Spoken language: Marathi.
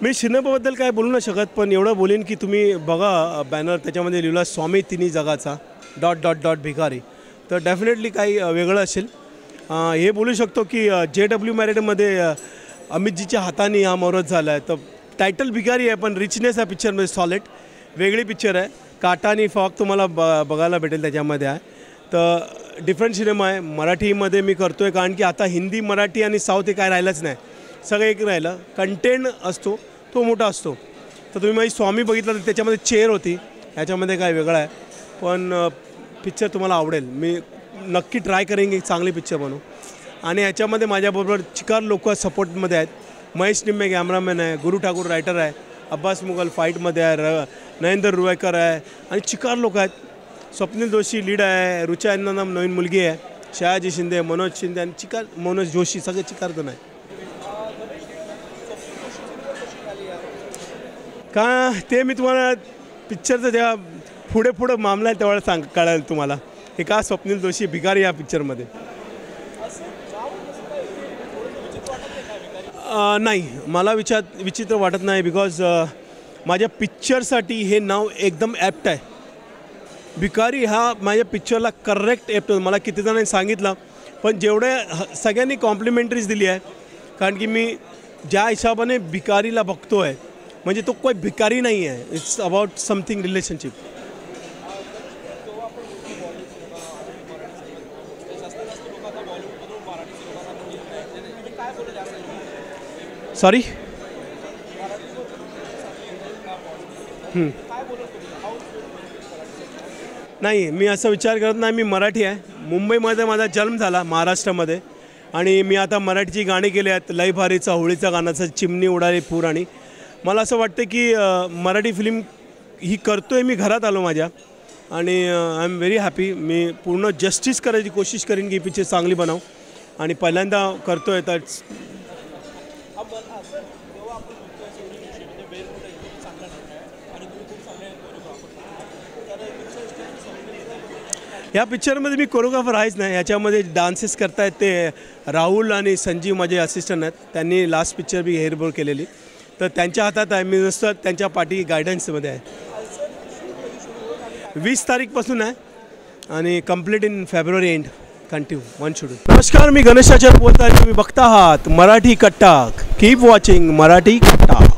मी सिनेमाबद्दल काय बोलू नाही शकत, पण एवढं बोलेन की तुम्ही बघा बॅनर, त्याच्यामध्ये लिहिला स्वामी तिन्ही जगाचा .. भिकारी. तर डेफिनेटली काही वेगळं असेल. हे बोलू शकतो की JW मॅरिडमध्ये अमितजीच्या हाताने हा मोहरत झाला आहे. तर टायटल भिकारी आहे, पण रिचनेस आहे पिक्चरमध्ये सॉलिड. वेगळी पिक्चर आहे. काटा आणि फॉग तुम्हाला बघायला भेटेल त्याच्यामध्ये आहे. तर डिफरंट सिनेमा आहे. मराठीमध्ये मी करतो आहे, कारण की आता हिंदी, मराठी आणि साऊथ हे काय राहिलंच नाही. सगळं एक राहिलं. कंटेंट असतो तो मोठा असतो. तर तुम्ही माझी स्वामी बघितला तर त्याच्यामध्ये चेअर होती, ह्याच्यामध्ये काय वेगळं आहे. पण पिक्चर तुम्हाला आवडेल. मी नक्की ट्राय करेन की चांगली पिक्चर बनवू. आणि ह्याच्यामध्ये माझ्याबरोबर चिकार लोक सपोर्टमध्ये आहेत. महेश निम्मे कॅमेरामॅन आहे, गुरु ठाकूर रायटर आहे, अब्बास मुघल फाईटमध्ये आहे, नरेंद्र रुवेकर आहे आणि चिकार लोक आहेत. स्वप्नील जोशी लीड आहे, रुचा यांना नवीन मुलगी आहे, शहाजी शिंदे, मनोज शिंदे आणि चिकार मनोज जोशी, सगळे चिकारजण आहे. का ते मी तुम्हाला पिक्चरचं जेव्हा पुढे मामला आहे तेव्हा कळेल तुम्हाला हे का स्वप्नील जोशी भिकारी या पिक्चरमध्ये. नाही, मला विचित्र वाटत नाही, बिकॉज माझ्या पिक्चरसाठी हे नाव एकदम ॲप्ट आहे. भिकारी हा माझ्या पिक्चरला करेक्ट ॲप्ट. मला किती जणांनी सांगितलं, पण जेवढे सगळ्यांनी कॉम्प्लिमेंटरीज दिली आहे. कारण की मी ज्या हिशोबाने भिकारीला बघतो आहे, म्हणजे तो कोई भिकारी नाही आहे. It's about something relationship. Sorry, नाही, मी असं विचार करत नाही. मी मराठी आहे. मुंबईमध्ये माझा जन्म झाला, महाराष्ट्रामध्ये. आणि मी आता मराठीची गाणी केली आहेत. लय भारीचा, होळीचा गाण्याचा, चिमणी उडाली पूर. आणि मला असं वाटतं की मराठी फिल्म ही करतो आहे मी, घरात आलो माझ्या. आणि आय एम व्हेरी हॅपी. मी पूर्ण जस्टिस करायची कोशिश करेन की पिक्चर चांगली बनाव. आणि पहिल्यांदा करतो आहे तर या पिक्चरमध्ये मी कोरिओग्राफर आहेच नाही. याच्यामध्ये डान्सेस करतायत ते राहुल आणि संजीव माझे असिस्टंट आहेत. त्यांनी लास्ट पिक्चर बी हेअरबोल केलेली. तर त्यांच्या हातात आहे, मी नुसतं त्यांच्या पाठी गायडन्समध्ये आहे. 20 तारीखपासून आहे आणि complete in February end. Continue 1 schedule. नमस्कार, मी गणेश आचार्य बोलत आहे. तुम्ही बघता आहात मराठी कट्टा. कीप वॉचिंग मराठी कट्टा.